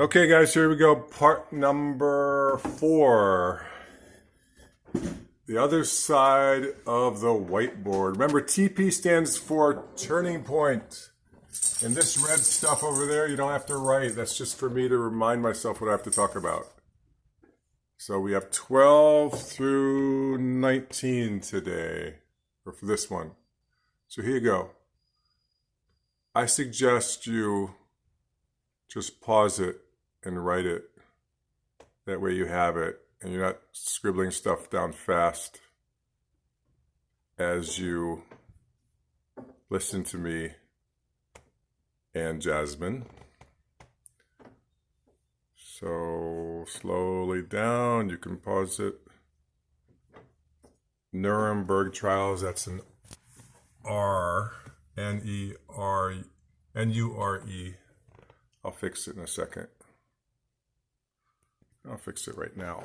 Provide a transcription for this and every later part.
Okay, guys, here we go. Part number 4. The other side of the whiteboard. Remember, TP stands for turning point. And this red stuff over there, you don't have to write. That's just for me to remind myself what I have to talk about. So we have 12 through 19 today, or for this one. So here you go. I suggest you just pause it and write it. That way you have it and you're not scribbling stuff down fast as you listen to me and Jasmine. So slowly down, you can pause it. Nuremberg trials, that's an R, N-E-R, N-U-R-E. I'll fix it in a second. I'll fix it right now.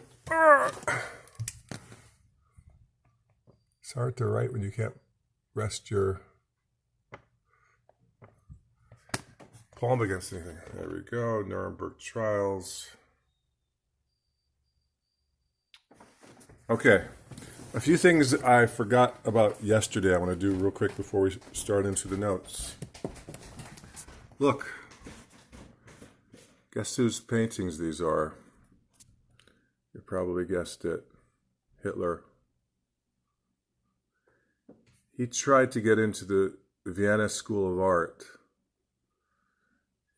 It's hard to write when you can't rest your palm against anything. There we go. Nuremberg trials. Okay. A few things I forgot about yesterday I want to do real quick before we start into the notes. Look. Guess whose paintings these are? You probably guessed it. Hitler. He tried to get into the Vienna School of Art.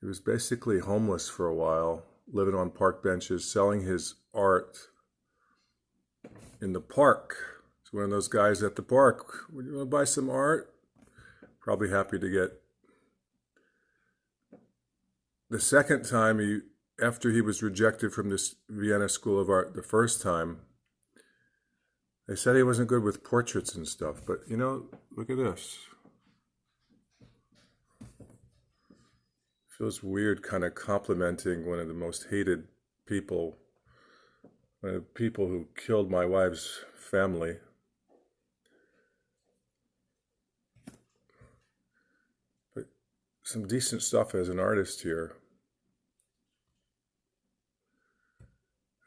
He was basically homeless for a while, living on park benches, selling his art in the park. He's one of those guys at the park. Would you want to buy some art? Probably happy to get. The second time, after he was rejected from this Vienna School of Art the first time, they said he wasn't good with portraits and stuff. But, you know, look at this. Feels weird kind of complimenting one of the most hated people, one of the people who killed my wife's family. But some decent stuff as an artist here.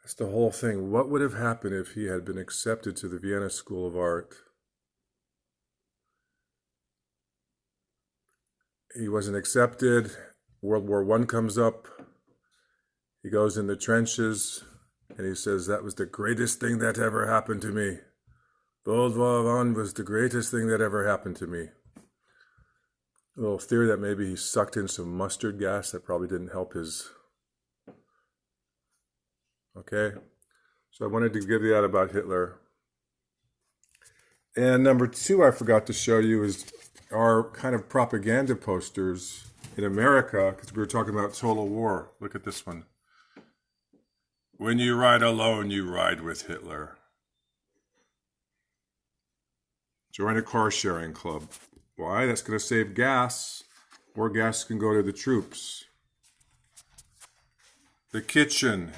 That's the whole thing. What would have happened if he had been accepted to the Vienna School of Art? He wasn't accepted. World War I comes up. He goes in the trenches and he says, that was the greatest thing that ever happened to me. World War I was the greatest thing that ever happened to me. A little theory that maybe he sucked in some mustard gas that probably didn't help his. Okay, so I wanted to give you that about Hitler. And number 2 I forgot to show you is our kind of propaganda posters in America, because we were talking about total war. Look at this one. When you ride alone, you ride with Hitler. Join a car sharing club. Why? That's going to save gas. More gas can go to the troops. The kitchen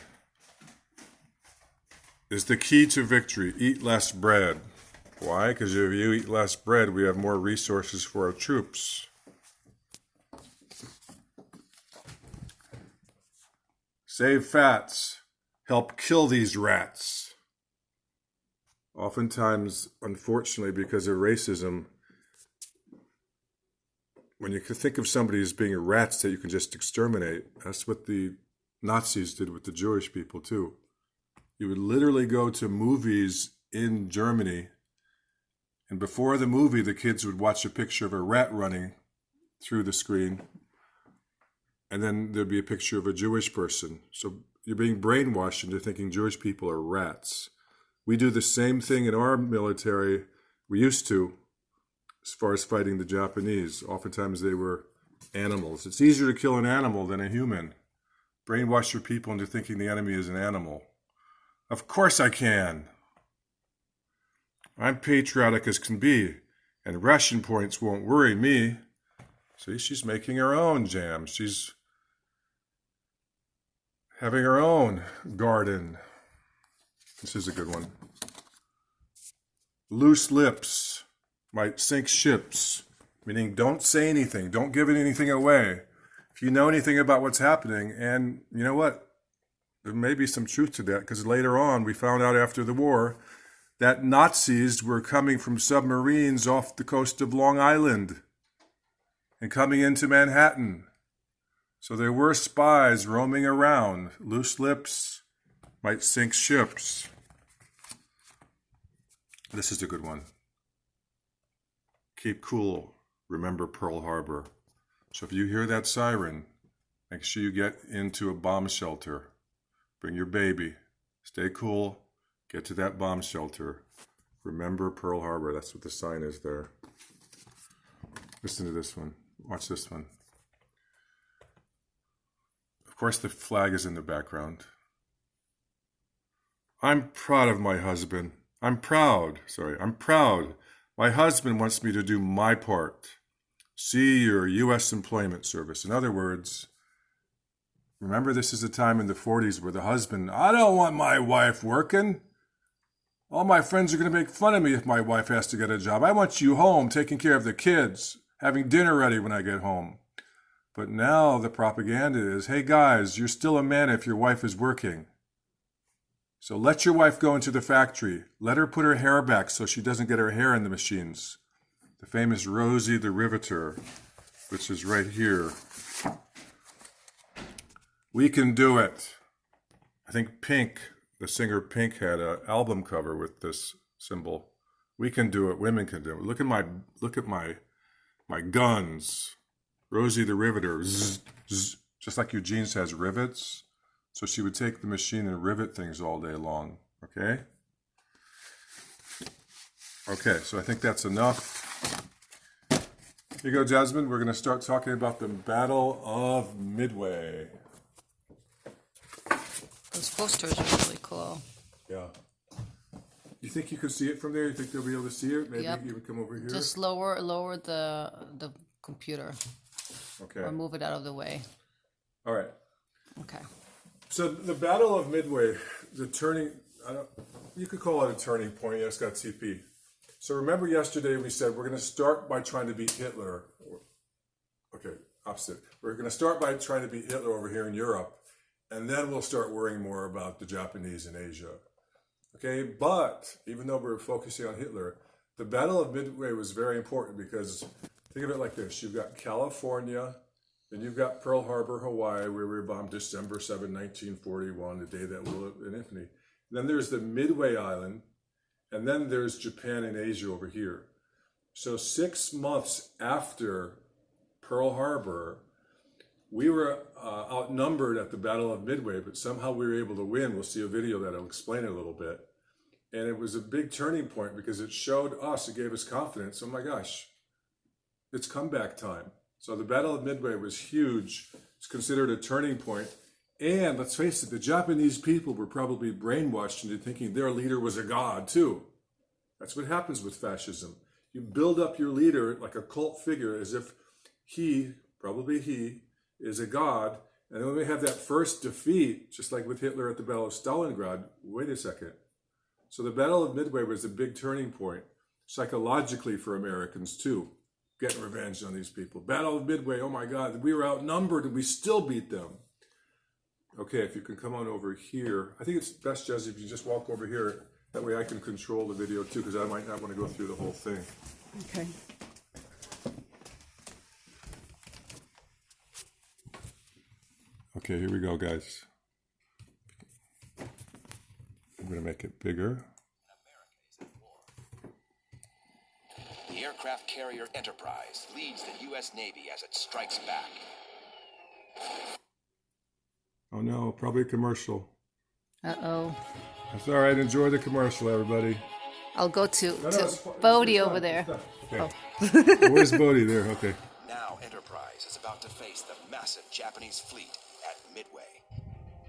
is the key to victory. Eat less bread. Why? Because if you eat less bread, we have more resources for our troops. Save fats. Help kill these rats. Oftentimes, unfortunately, because of racism, when you think of somebody as being rats that you can just exterminate, that's what the Nazis did with the Jewish people too. You would literally go to movies in Germany, and before the movie, the kids would watch a picture of a rat running through the screen, and then there'd be a picture of a Jewish person. So you're being brainwashed into thinking Jewish people are rats. We do the same thing in our military. We used to, as far as fighting the Japanese. Oftentimes they were animals. It's easier to kill an animal than a human. Brainwash your people into thinking the enemy is an animal. Of course I can. I'm patriotic as can be, and ration points won't worry me. See, she's making her own jam. She's having her own garden. This is a good one. Loose lips might sink ships, meaning don't say anything. Don't give anything away. If you know anything about what's happening, and you know what? There may be some truth to that, because later on we found out after the war that Nazis were coming from submarines off the coast of Long Island and coming into Manhattan. So there were spies roaming around. Loose lips might sink ships. This is a good one. Keep cool. Remember Pearl Harbor. So if you hear that siren, make sure you get into a bomb shelter. Bring your baby. Stay cool. Get to that bomb shelter. Remember Pearl Harbor. That's what the sign is there. Listen to this one. Watch this one. Of course, the flag is in the background. I'm proud of my husband. I'm proud. My husband wants me to do my part. See your U.S. Employment Service. In other words, remember, this is a time in the 40s where the husband, I don't want my wife working. All my friends are going to make fun of me if my wife has to get a job. I want you home, taking care of the kids, having dinner ready when I get home. But now the propaganda is, hey guys, you're still a man if your wife is working. So let your wife go into the factory. Let her put her hair back so she doesn't get her hair in the machines. The famous Rosie the Riveter, which is right here. We can do it. I think Pink, the singer Pink, had an album cover with this symbol. We can do it. Women can do it. Look at my guns. Rosie the Riveter. Zzz, zzz. Just like Eugene's has rivets. So she would take the machine and rivet things all day long. Okay? Okay, so I think that's enough. Here you go, Jasmine. We're going to start talking about the Battle of Midway. Those posters are really cool. Yeah. You think you could see it from there? You think they'll be able to see it? Maybe you would come over here? Just lower the computer. Okay. Or move it out of the way. All right. Okay. So the Battle of Midway, you could call it a turning point. Yeah, it's got TP. So remember yesterday we said we're going to start by trying to beat Hitler. Okay, opposite. We're going to start by trying to beat Hitler over here in Europe, and then we'll start worrying more about the Japanese in Asia. Okay, but even though we're focusing on Hitler, the Battle of Midway was very important because think of it like this. You've got California, and you've got Pearl Harbor, Hawaii, where we were bombed December 7, 1941, the day that will live in infamy. Then there's the Midway Island, and then there's Japan and Asia over here. So 6 months after Pearl Harbor, we were outnumbered at the Battle of Midway, but somehow we were able to win. We'll see a video that'll explain it a little bit. And it was a big turning point because it showed us, it gave us confidence. Oh my gosh, it's comeback time. So the Battle of Midway was huge. It's considered a turning point. And let's face it, the Japanese people were probably brainwashed into thinking their leader was a god too. That's what happens with fascism. You build up your leader like a cult figure as if probably he, is a god. And then when we have that first defeat, just like with Hitler at the Battle of Stalingrad, wait a second. So the Battle of Midway was a big turning point, psychologically for Americans too. Getting revenge on these people. Battle of Midway, oh my God, we were outnumbered and we still beat them. Okay, if you can come on over here. I think it's best, Jesse, if you just walk over here. That way I can control the video too, because I might not want to go through the whole thing. Okay. Okay, here we go, guys. I'm going to make it bigger. The aircraft carrier Enterprise leads the U.S. Navy as it strikes back. Oh no, probably a commercial. Uh-oh. That's all right. Enjoy the commercial, everybody. I'll go to Bodie over there. Okay. Oh. Where's Bodie? There, okay. Now Enterprise is about to face the massive Japanese fleet at Midway.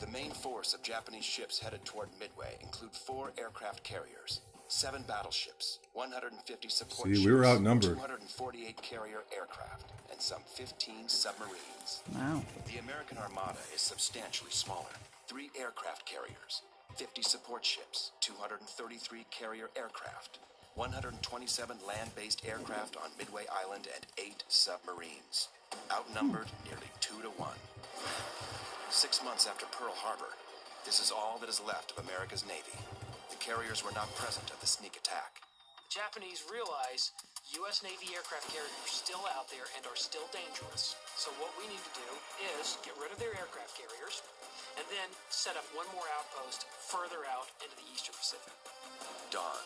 The main force of Japanese ships headed toward Midway include 4 aircraft carriers, 7 battleships, 150 support ships, we were outnumbered. 248 carrier aircraft, and some 15 submarines. Wow. The American Armada is substantially smaller. 3 aircraft carriers, 50 support ships, 233 carrier aircraft, 127 land-based aircraft on Midway Island, and 8 submarines. outnumbered nearly 2-1. 6 months after Pearl Harbor, this is all that is left of America's Navy. The carriers were not present at the sneak attack. The Japanese realize U.S. Navy aircraft carriers are still out there and are still dangerous. So what we need to do is get rid of their aircraft carriers and then set up one more outpost further out into the Eastern Pacific. Dawn,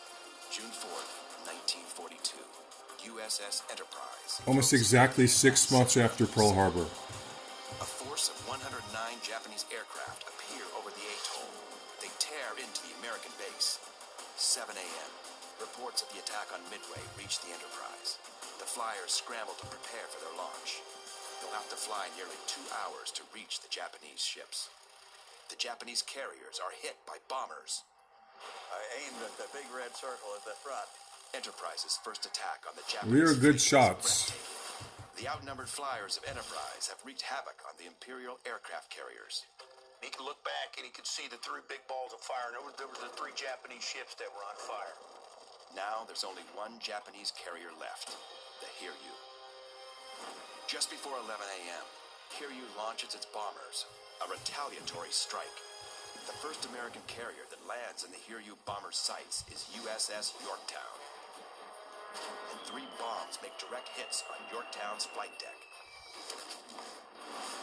June 4th, 1942. USS Enterprise. Almost exactly 6 months after Pearl Harbor. A force of 109 Japanese aircraft appear over the atoll. They tear into the American base. 7 a.m. Reports of the attack on Midway reach the Enterprise. The flyers scramble to prepare for their launch. They'll have to fly nearly 2 hours to reach the Japanese ships. The Japanese carriers are hit by bombers. I aimed at the big red circle at the front. Enterprise's first attack on the Japanese We are good fleet is shots. breathtaking. The outnumbered flyers of Enterprise have wreaked havoc on the Imperial aircraft carriers. He could look back and he could see the 3 big balls of fire, and there were the 3 Japanese ships that were on fire. Now there's only one Japanese carrier left, the Hiryu. Just before 11 a.m., Hiryu launches its bombers, a retaliatory strike. The first American carrier that lands in the Hiryu bomber sights is USS Yorktown. And 3 bombs make direct hits on Yorktown's flight deck.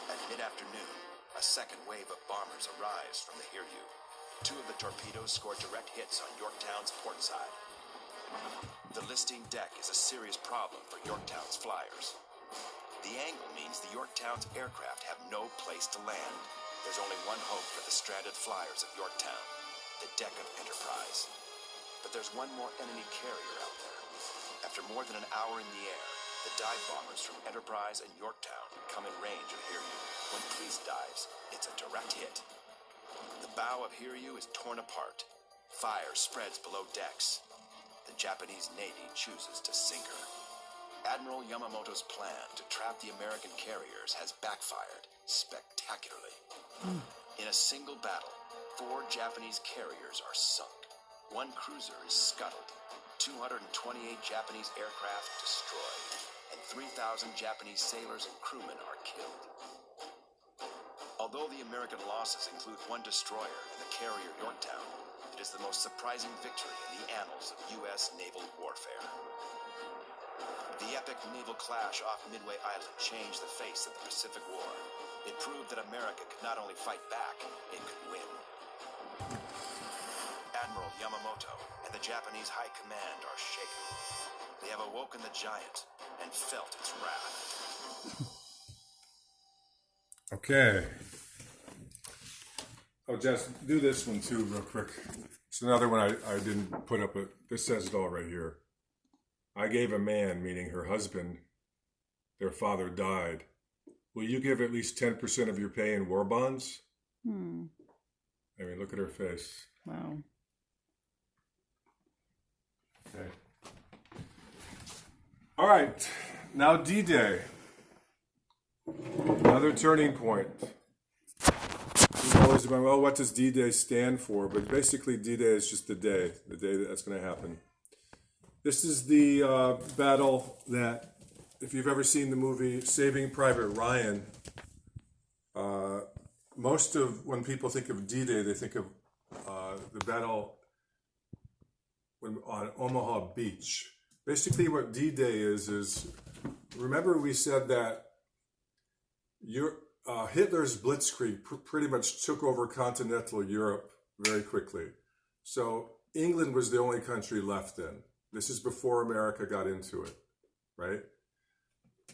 At mid-afternoon, a second wave of bombers arrives from the Hiryu. 2 of the torpedoes score direct hits on Yorktown's port side. The listing deck is a serious problem for Yorktown's flyers. The angle means the Yorktown's aircraft have no place to land. There's only one hope for the stranded flyers of Yorktown, the deck of Enterprise. But there's one more enemy carrier out there. After more than an hour in the air, the dive bombers from Enterprise and Yorktown come in range of Hiryu. When Priest dives, it's a direct hit. The bow of Hiryu is torn apart. Fire spreads below decks. The Japanese Navy chooses to sink her. Admiral Yamamoto's plan to trap the American carriers has backfired spectacularly. In a single battle, 4 Japanese carriers are sunk. 1 cruiser is scuttled. 228 Japanese aircraft destroyed. And 3,000 Japanese sailors and crewmen are killed. Although the American losses include 1 destroyer and the carrier Yorktown, it is the most surprising victory in the annals of U.S. naval warfare. The epic naval clash off Midway Island changed the face of the Pacific War. It proved that America could not only fight back, it could win. Admiral Yamamoto and the Japanese High Command are shaken. They have awoken the giant and felt its wrath. Okay. Oh, Jess, do this one too, real quick. It's another one I didn't put up, but this says it all right here. I gave a man, meaning her husband, their father died. Will you give at least 10% of your pay in war bonds? I mean, look at her face. Wow. Okay. All right. Now D-Day. Another turning point. We've always been, well, what does D-Day stand for? But basically D-Day is just the day that's going to happen. This is the battle that, if you've ever seen the movie Saving Private Ryan, most of when people think of D-Day, they think of the battle on Omaha Beach. Basically what D-Day is remember we said that Hitler's blitzkrieg pretty much took over continental Europe very quickly. So England was the only country left then. This is before America got into it, right?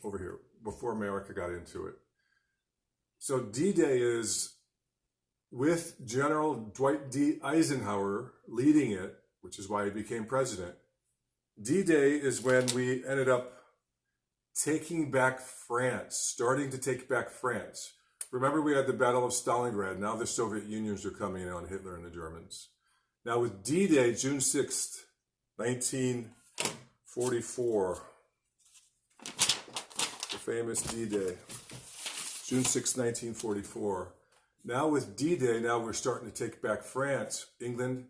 Over here, before America got into it. So D-Day is with General Dwight D. Eisenhower leading it, which is why he became president. D-Day is when we ended up taking back France, starting to take back France. Remember we had the Battle of Stalingrad. Now the Soviet Unions are coming in on Hitler and the Germans. Now with D-Day, June 6th, 1944, the famous D-Day, June 6, 1944. Now with D-Day, now we're starting to take back France. England,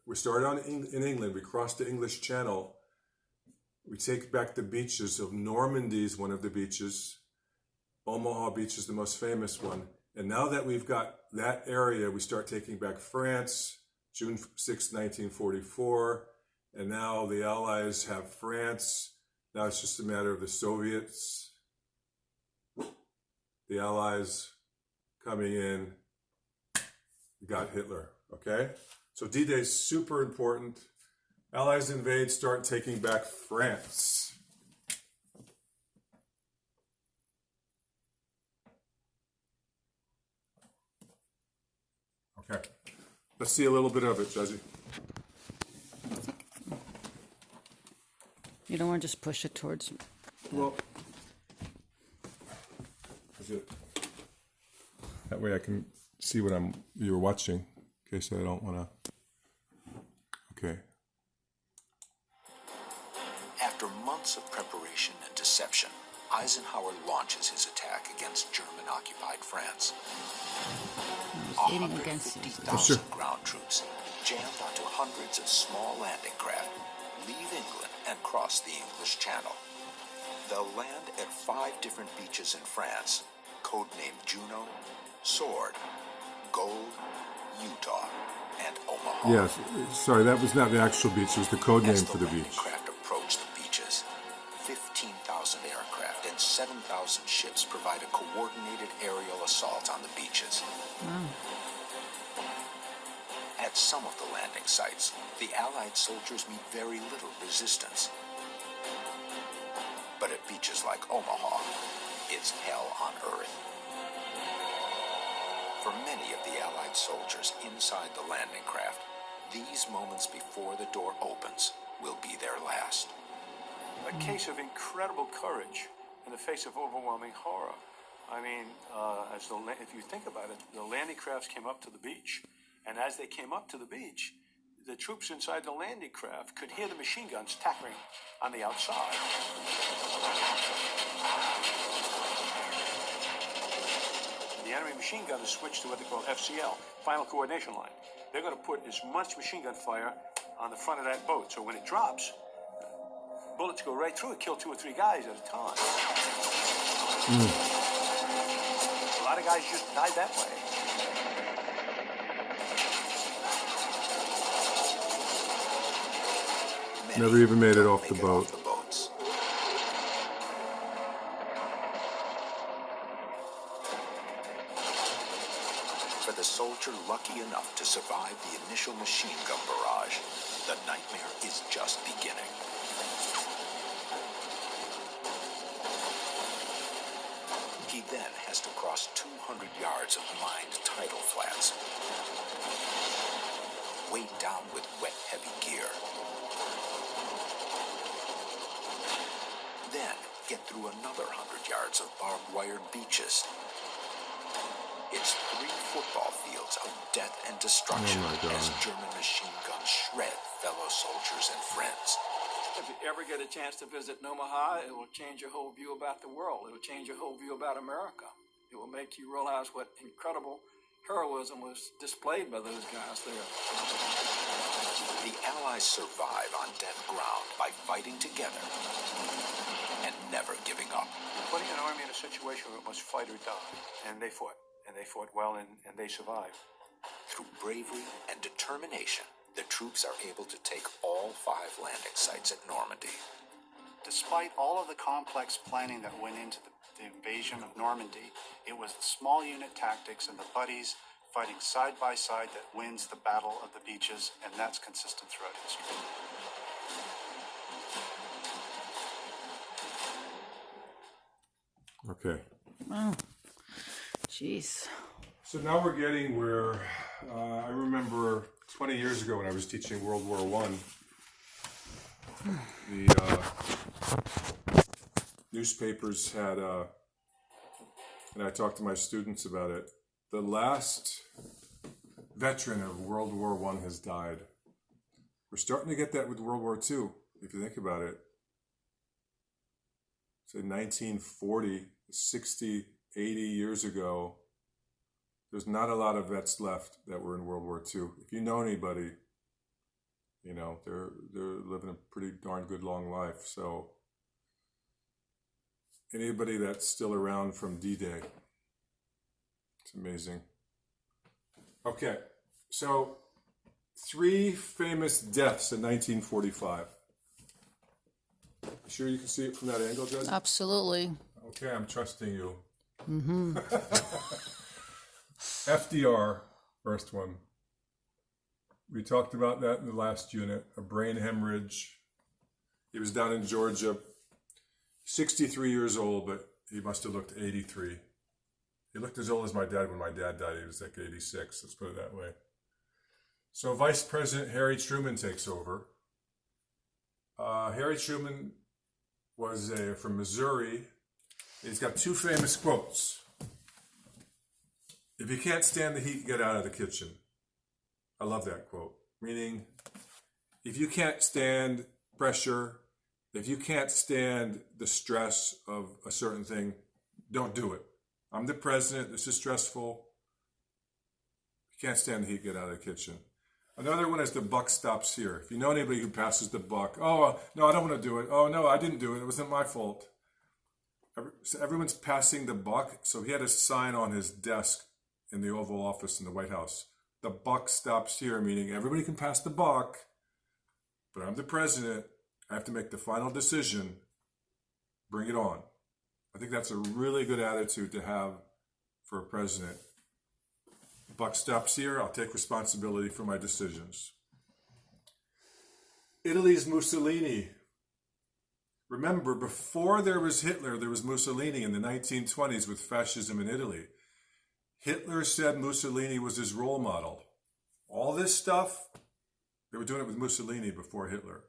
we started in England. We crossed the English Channel. We take back the beaches of Normandy is one of the beaches. Omaha Beach is the most famous one. And now that we've got that area, we start taking back France, June 6, 1944. And now the Allies have France. Now it's just a matter of the Soviets, the Allies coming in. We got Hitler, okay? So D-Day is super important. Allies invade, start taking back France. Okay, let's see a little bit of it, Jesse. You don't want to just push it towards. Well, is it? That way I can see what you're watching, in case I don't want to. Okay. After months of preparation and deception, Eisenhower launches his attack against German-occupied France. Aiding against you. 150,000 ground troops, jammed onto hundreds of small landing craft, leave England and cross the English Channel. They'll land at 5 different beaches in France, codenamed Juno, Sword, Gold, Utah, and Omaha. Yes, sorry, that was not the actual beach. It was the code name for the landing beach. craft approach the beaches, 15,000 aircraft and 7,000 ships provide a coordinated aerial assault on the beaches. Wow. At some of the landing sites, the Allied soldiers meet very little resistance. But at beaches like Omaha, it's hell on earth. For many of the Allied soldiers inside the landing craft, these moments before the door opens will be their last. A case of incredible courage in the face of overwhelming horror. I mean, if you think about it, the landing crafts came up to the beach, and as they came up to the beach, the troops inside the landing craft could hear the machine guns tattering on the outside. The enemy machine gunners switched to what they call FCL, Final Coordination Line. They're going to put as much machine gun fire on the front of that boat, so when it drops, bullets go right through it, kill 2 or 3 guys at a time. A lot of guys just died that way. Never even made it off the boat. Boats. For the soldier lucky enough to survive the initial machine gun barrage, the nightmare is just beginning. He then has to cross 200 yards of mined tidal flats, weighed down with wet, heavy gear. Then get through another 100 yards of barbed wire beaches. It's 3 football fields of death and destruction Oh my God. as German machine guns shred fellow soldiers and friends. If you ever get a chance to visit Omaha, it will change your whole view about the world. It will change your whole view about America. It will make you realize what incredible heroism was displayed by those guys there. The Allies survive on death ground by fighting together and never giving up. Putting an army in a situation where it must fight or die. And they fought. And they fought well, and they survived. Through bravery and determination, the troops are able to take all 5 landing sites at Normandy. Despite all of the complex planning that went into the invasion of Normandy, it was the small unit tactics and the buddies fighting side by side that wins the Battle of the Beaches, and that's consistent throughout history. Okay. Oh, jeez. So now we're getting where I remember 20 years ago when I was teaching World War I, the newspapers had, and I talked to my students about it, the last veteran of World War I has died. We're starting to get that with World War II, if you think about it. Say 1940, 60, 80 years ago, there's not a lot of vets left that were in World War II. If you know anybody, you know, they're living a pretty darn good long life. So anybody that's still around from D-Day. It's amazing. Okay, so 3 famous deaths in 1945. Sure you can see it from that angle, Judge? Absolutely. Okay, I'm trusting you. FDR, first one. We talked about that in the last unit. A brain hemorrhage. He was down in Georgia, 63 years old, but he must have looked 83. He looked as old as my dad when my dad died. He was like 86, let's put it that way. So Vice President Harry Truman takes over. Harry Truman was from Missouri. He's got 2 famous quotes. If you can't stand the heat, get out of the kitchen. I love that quote. Meaning, if you can't stand pressure, if you can't stand the stress of a certain thing, don't do it. I'm the president. This is stressful. If you can't stand the heat, get out of the kitchen. Another one is the buck stops here. If you know anybody who passes the buck, oh, no, I don't want to do it. Oh, no, I didn't do it. It wasn't my fault. So everyone's passing the buck. So he had a sign on his desk in the Oval Office in the White House. The buck stops here, meaning everybody can pass the buck, but I'm the president. I have to make the final decision. Bring it on. I think that's a really good attitude to have for a president. Buck stops here. I'll take responsibility for my decisions. Italy's Mussolini. Remember, before there was Hitler, there was Mussolini in the 1920s with fascism in Italy. Hitler said Mussolini was his role model. All this stuff, they were doing it with Mussolini before Hitler.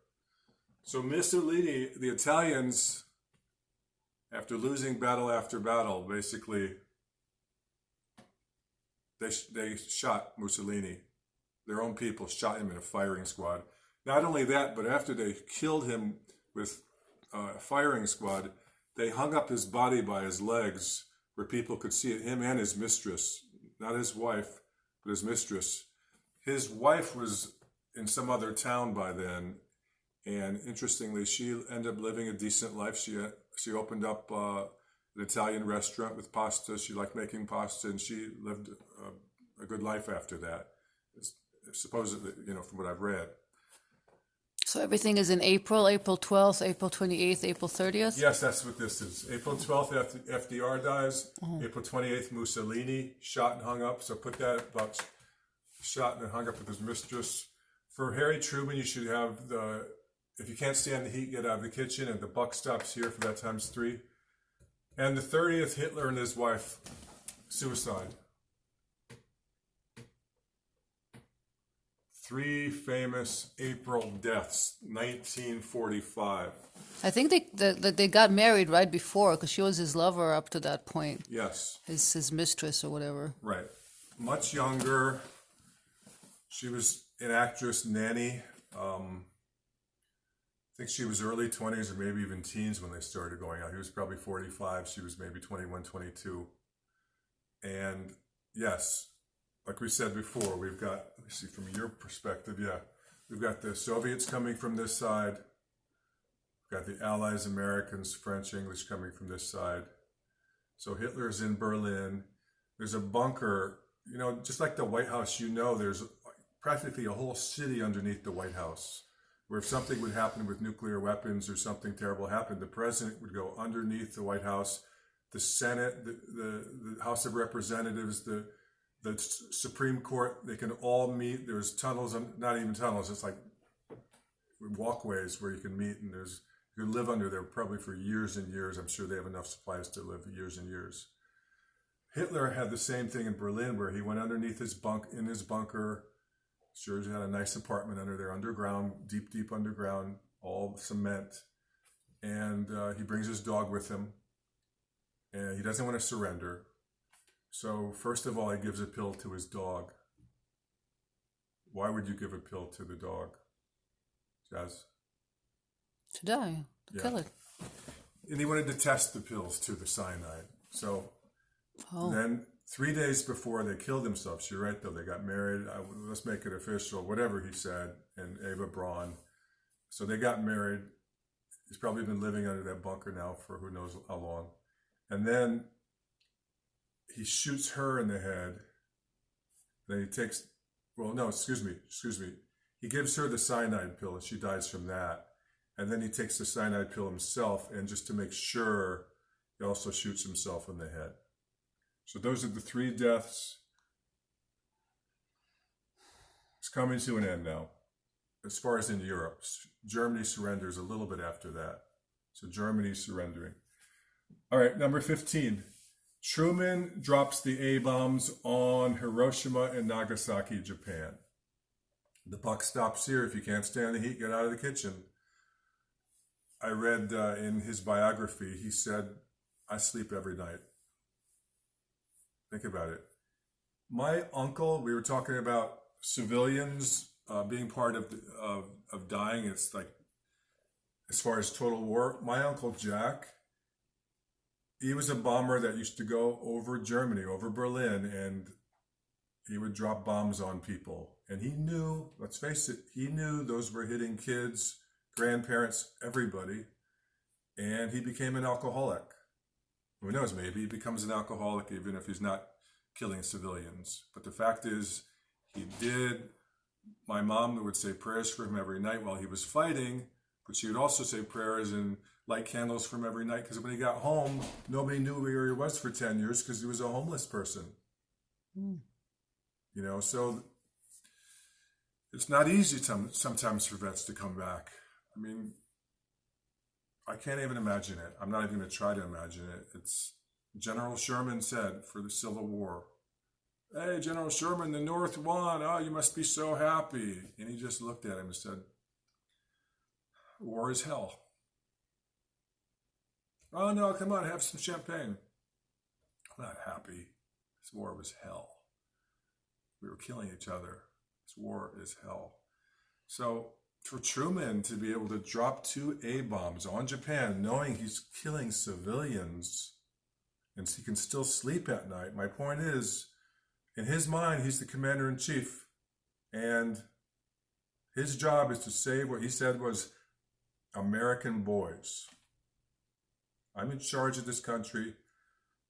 So Mussolini, the Italians, after losing battle after battle, basically, they shot Mussolini. Their own people shot him in a firing squad. Not only that, but after they killed him with a firing squad, they hung up his body by his legs where people could see it, him and his mistress, not his wife, but his mistress. His wife was in some other town by then, and interestingly, she ended up living a decent life. She opened up an Italian restaurant with pasta. She liked making pasta, and she lived a good life after that, supposedly, from what I've read. So everything is in April 12th, April 28th, April 30th? Yes, that's what this is. April 12th, FDR dies. April 28th, Mussolini, shot and hung up. So put that about shot and hung up with his mistress. For Harry Truman, you should have if you can't stand the heat, get out of the kitchen, and the buck stops here for that times 3. And the 30th, Hitler and his wife, suicide. 3 famous April deaths, 1945. I think they got married right before, because she was his lover up to that point. Yes. His mistress or whatever. Right. Much younger. She was an actress, Nanny. I think she was early 20s or maybe even teens when they started going out. He was probably 45. She was maybe 21, 22. And yes, like we said before, we've got, let me see from your perspective, we've got the Soviets coming from this side. We've got the Allies, Americans, French, English coming from this side. So Hitler's in Berlin. There's a bunker, just like the White House, there's practically a whole city underneath the White House, where if something would happen with nuclear weapons or something terrible happened, the president would go underneath the White House, the Senate, the House of Representatives, the Supreme Court, they can all meet. There's tunnels, not even tunnels, it's like walkways where you can meet, and you can live under there probably for years and years. I'm sure they have enough supplies to live years and years. Hitler had the same thing in Berlin, where he went underneath his bunker. Sure, he had a nice apartment under there, underground, deep, deep underground, all cement. And he brings his dog with him, and he doesn't want to surrender. So first of all, he gives a pill to his dog. Why would you give a pill to the dog, Jazz? To die, to kill it. And he wanted to test the pills to the cyanide. So then 3 days before they killed themselves, you're right though, they got married. Let's make it official, whatever he said, and Eva Braun. So they got married. He's probably been living under that bunker now for who knows how long. And then he shoots her in the head. Then he takes, well, no, excuse me. He gives her the cyanide pill and she dies from that. And then he takes the cyanide pill himself, and just to make sure, he also shoots himself in the head. So those are the 3 deaths. It's coming to an end now. As far as in Europe, Germany surrenders a little bit after that. So Germany's surrendering. All right, number 15. Truman drops the A-bombs on Hiroshima and Nagasaki, Japan. The buck stops here. If you can't stand the heat, get out of the kitchen. I read in his biography, he said, I sleep every night. Think about it. My uncle, we were talking about civilians being part of dying. It's like, as far as total war, my uncle Jack, he was a bomber that used to go over Germany, over Berlin, and he would drop bombs on people. And he knew, let's face it, he knew those were hitting kids, grandparents, everybody. And he became an alcoholic. Who knows, maybe he becomes an alcoholic even if he's not killing civilians. But the fact is, he did. My mom would say prayers for him every night while he was fighting, but she would also say prayers and light candles for him every night, because when he got home, nobody knew where he was for 10 years because he was a homeless person. You know, so it's not easy sometimes for vets to come back. I mean, I can't even imagine it. I'm not even going to try to imagine it. It's General Sherman said for the Civil War, hey, General Sherman, the North won. Oh, you must be so happy. And he just looked at him and said, war is hell. Oh, no, come on, have some champagne. I'm not happy. This war was hell. We were killing each other. This war is hell. So for Truman to be able to drop 2 A-bombs on Japan, knowing he's killing civilians, and he can still sleep at night, my point is, in his mind, he's the commander-in-chief, and his job is to save what he said was American boys. I'm in charge of this country.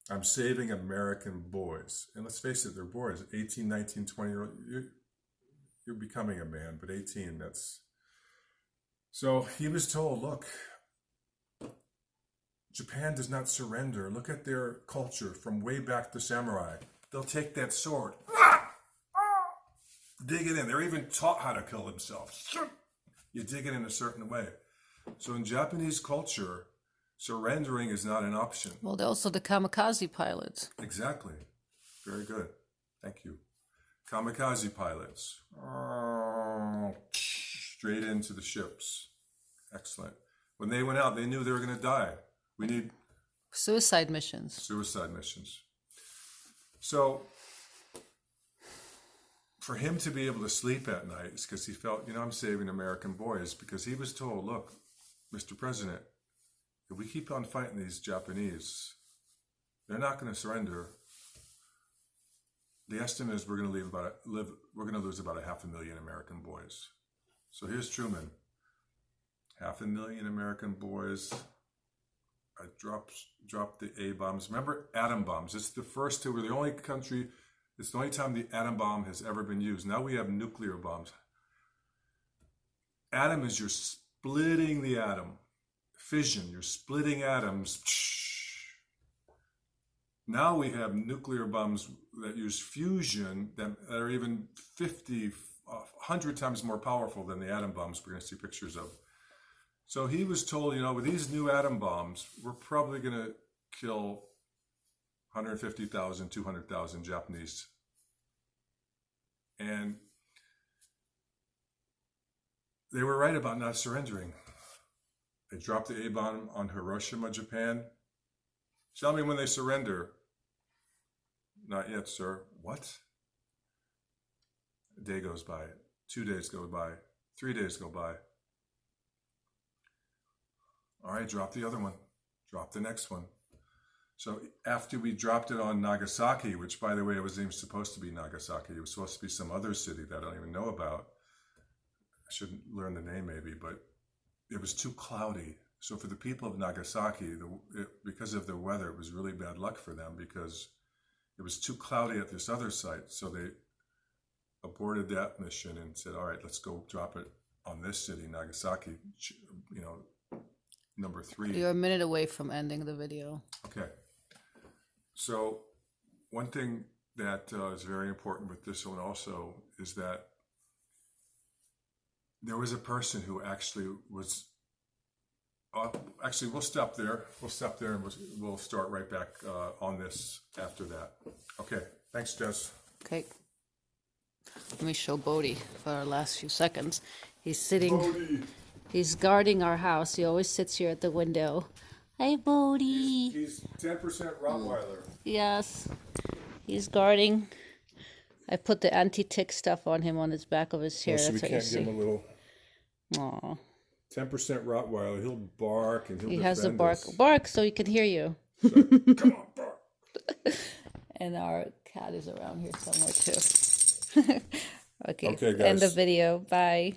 I'm saving American boys. And let's face it, they're boys, 18, 19, 20-year-old. You're becoming a man, but 18, that's... So he was told, look, Japan does not surrender. Look at their culture from way back to samurai. They'll take that sword, dig it in. They're even taught how to kill themselves. You dig it in a certain way. So in Japanese culture, surrendering is not an option. Well, they're also the kamikaze pilots. Exactly. Very good. Thank you. Kamikaze pilots. Straight into the ships. Excellent. When they went out, they knew they were going to die. We need Suicide missions. Suicide missions. So for him to be able to sleep at night is because he felt, I'm saving American boys, because he was told, look, Mr. President, if we keep on fighting these Japanese, they're not going to surrender. The estimate is we're going to lose about 500,000 American boys. So here's Truman. 500,000 American boys. I dropped the A-bombs. Remember atom bombs. It's the first two. We're the only country. It's the only time the atom bomb has ever been used. Now we have nuclear bombs. Atom is you're splitting the atom. Fission, you're splitting atoms. Now we have nuclear bombs that use fusion that are even 50, 100 times more powerful than the atom bombs we're going to see pictures of. So he was told, with these new atom bombs, we're probably going to kill 150,000, 200,000 Japanese. And they were right about not surrendering. They dropped the A-bomb on Hiroshima, Japan. Tell me when they surrender. Not yet, sir. What? A day goes by. 2 days go by. 3 days go by. All right, drop the other one. Drop the next one. So after we dropped it on Nagasaki, which, by the way, it wasn't even supposed to be Nagasaki. It was supposed to be some other city that I don't even know about. I should learn the name maybe, but it was too cloudy. So for the people of Nagasaki, because of the weather, it was really bad luck for them because it was too cloudy at this other site. So they aborted that mission and said, all right, let's go drop it on this city, Nagasaki, you know, number 3. You're a minute away from ending the video. Okay. So one thing that is very important with this one also is that there was a person who actually was, actually we'll stop there. We'll stop there and we'll start right back on this after that. Okay. Thanks, Jess. Okay. Let me show Bodhi for our last few seconds. He's sitting, Bodhi. he's guarding our house. He always sits here at the window. Hey, Bodhi. He's 10% Rottweiler. Yes. He's guarding. I put the anti-tick stuff on him on his back of his hair. So we That's what you can't give see. him a little Aw. 10% Rottweiler. He'll bark and he'll He has to defend bark. us. Bark so he can hear you. So, come on, bark. And our cat is around here somewhere too. Okay, Okay, end the guys. video. Bye.